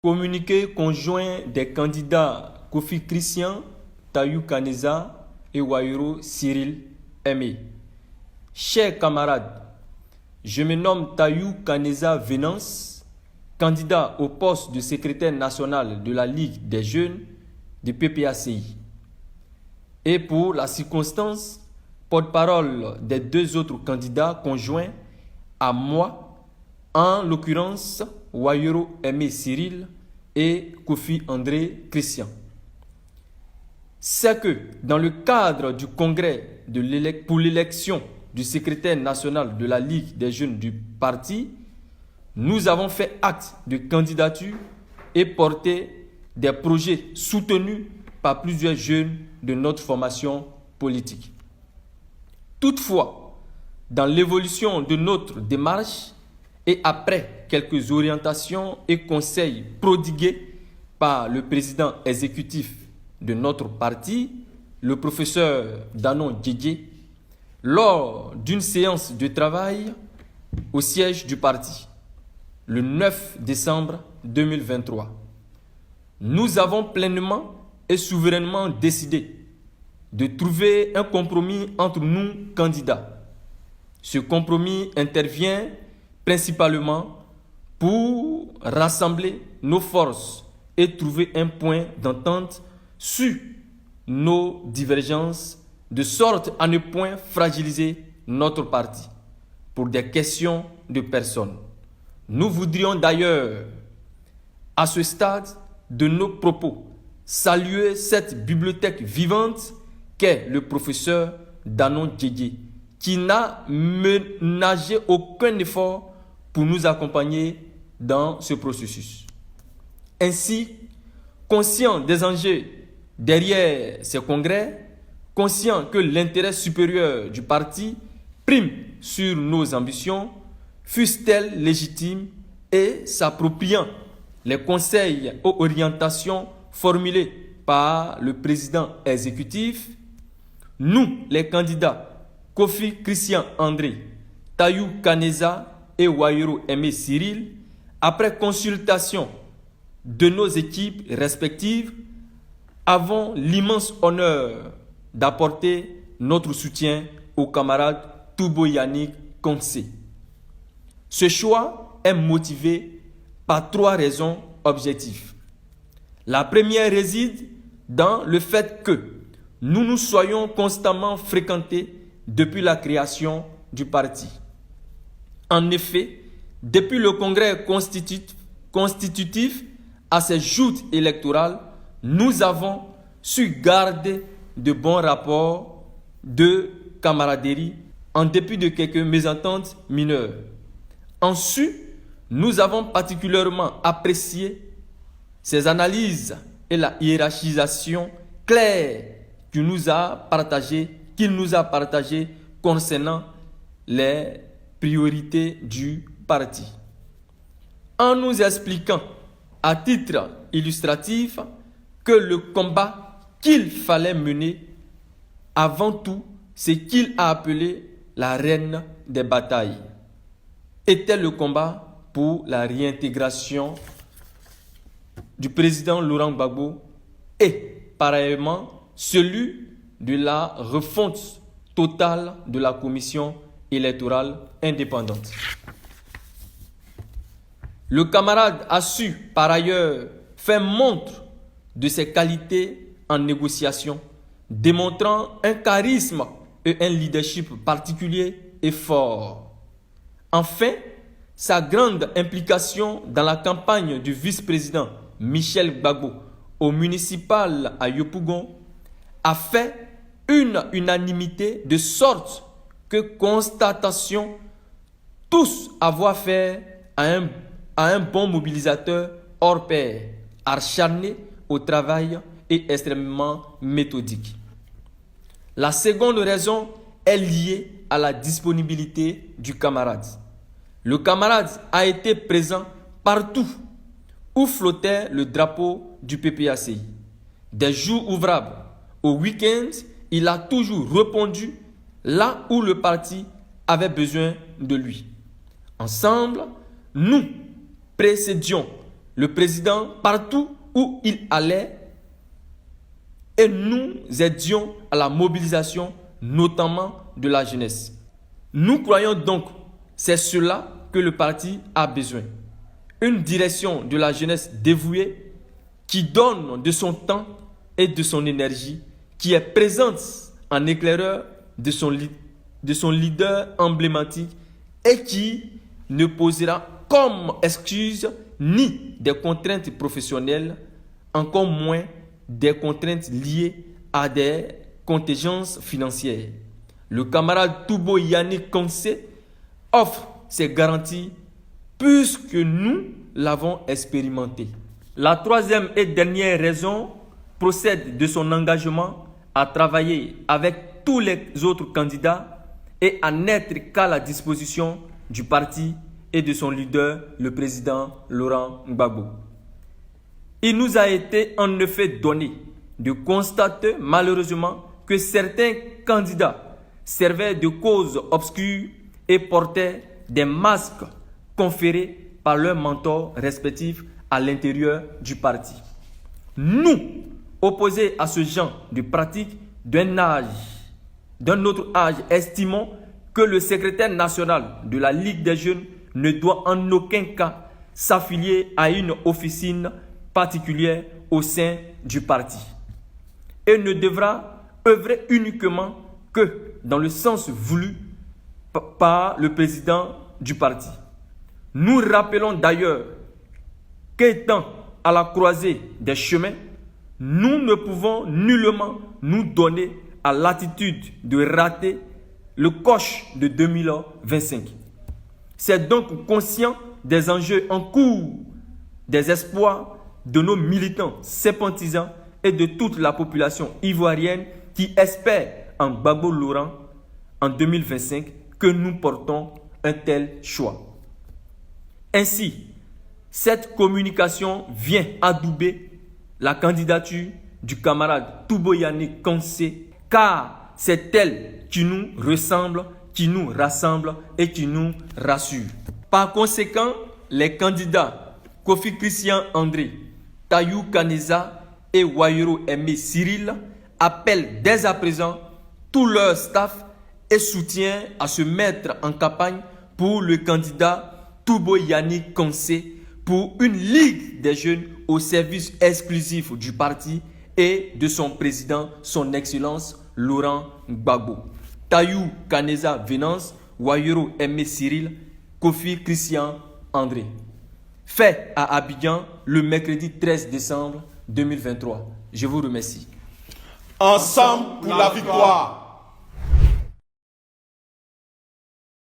Communiqué conjoint des candidats Kofi Christian, Tayou Kaneza et Wairo Cyril Aimé. Chers camarades, je me nomme Tayou Kaneza Venance, candidat au poste de secrétaire national de la Ligue des jeunes de PPACI. Et pour la circonstance, porte-parole des deux autres candidats conjoints à moi, en l'occurrence Wairo Aimé Cyril et Kofi André Christian. C'est que dans le cadre du congrès pour l'élection du secrétaire national de la Ligue des jeunes du parti, nous avons fait acte de candidature et porté des projets soutenus par plusieurs jeunes de notre formation politique. Toutefois, dans l'évolution de notre démarche et après quelques orientations et conseils prodigués par le président exécutif de notre parti, le professeur Danon Djedje, lors d'une séance de travail au siège du parti, le 9 décembre 2023, nous avons pleinement et souverainement décidé de trouver un compromis entre nous candidats. Ce compromis intervient principalement pour rassembler nos forces et trouver un point d'entente sur nos divergences, de sorte à ne point fragiliser notre parti pour des questions de personnes. Nous voudrions d'ailleurs, à ce stade de nos propos, saluer cette bibliothèque vivante qu'est le professeur Danon Djedje, qui n'a ménagé aucun effort pour nous accompagner dans ce processus. Ainsi, conscient des enjeux derrière ces congrès, conscient que l'intérêt supérieur du parti prime sur nos ambitions, fussent-elles légitimes, et s'appropriant les conseils ou orientations formulés par le président exécutif, nous, les candidats Kofi Christian André, Tayou Kaneza et Wairo Aimé Cyril, après consultation de nos équipes respectives, avons l'immense honneur d'apporter notre soutien au camarade Toubo Yannick Konsé. Ce choix est motivé par trois raisons objectives. La première réside dans le fait que nous nous soyons constamment fréquentés depuis la création du parti. En effet, depuis le congrès constitutif à ses joutes électorales, nous avons su garder de bons rapports de camaraderie en dépit de quelques mésententes mineures. Ensuite, nous avons particulièrement apprécié ses analyses et la hiérarchisation claire qu'il nous a partagée concernant les priorités du parti. En nous expliquant à titre illustratif que le combat qu'il fallait mener avant tout, c'est qu'il a appelé la reine des batailles, était le combat pour la réintégration du président Laurent Gbagbo et pareillement celui de la refonte totale de la commission électorale indépendante. Le camarade a su par ailleurs faire montre de ses qualités en négociation, démontrant un charisme et un leadership particulier et fort. Enfin, sa grande implication dans la campagne du vice-président Michel Gbagbo au municipal à Yopougon a fait une unanimité de sorte que constatation tous avoir fait à un bon mobilisateur hors pair, acharné au travail et extrêmement méthodique. La seconde raison est liée à la disponibilité du camarade. Le camarade a été présent partout où flottait le drapeau du PPACI. Des jours ouvrables au week-end, il a toujours répondu là où le parti avait besoin de lui. Ensemble, nous précédions le président partout où il allait et nous aidions à la mobilisation, notamment de la jeunesse. Nous croyons donc, c'est cela que le parti a besoin. Une direction de la jeunesse dévouée qui donne de son temps et de son énergie, qui est présente en éclaireur de son leader emblématique et qui ne posera comme excuse ni des contraintes professionnelles, encore moins des contraintes liées à des contingences financières. Le camarade Toubo Yannick Konsé offre ces garanties puisque nous l'avons expérimenté. La troisième et dernière raison procède de son engagement à travailler avec tous les autres candidats et à n'être qu'à la disposition du parti et de son leader, le président Laurent Gbagbo. Il nous a été en effet donné de constater malheureusement que certains candidats servaient de cause obscure et portaient des masques conférés par leurs mentors respectifs à l'intérieur du parti. Nous, opposés à ce genre de pratique d'un autre âge, estimons que le secrétaire national de la Ligue des jeunes ne doit en aucun cas s'affilier à une officine particulière au sein du parti et ne devra œuvrer uniquement que dans le sens voulu par le président du parti. Nous rappelons d'ailleurs qu'étant à la croisée des chemins, nous ne pouvons nullement nous donner à l'attitude de rater le coche de 2025. C'est donc conscient des enjeux en cours, des espoirs de nos militants sympathisants et de toute la population ivoirienne qui espère en Gbagbo Laurent en 2025 que nous portons un tel choix. Ainsi, cette communication vient adouber la candidature du camarade Toubo Yannick Konsé, car c'est elle qui nous ressemble, qui nous rassemble et qui nous rassure. Par conséquent, les candidats Kofi Christian André, Tayou Kaneza et Wayero Aimé Cyril appellent dès à présent tout leur staff et soutien à se mettre en campagne pour le candidat Toubo Yannick Konsé pour une ligue des jeunes au service exclusif du parti et de son président, son Excellence Laurent Gbagbo. Tayou Kaneza Venance, Wayero Aimé Cyril, Kofi Christian André. Fait à Abidjan le mercredi 13 décembre 2023. Je vous remercie. Ensemble pour la victoire.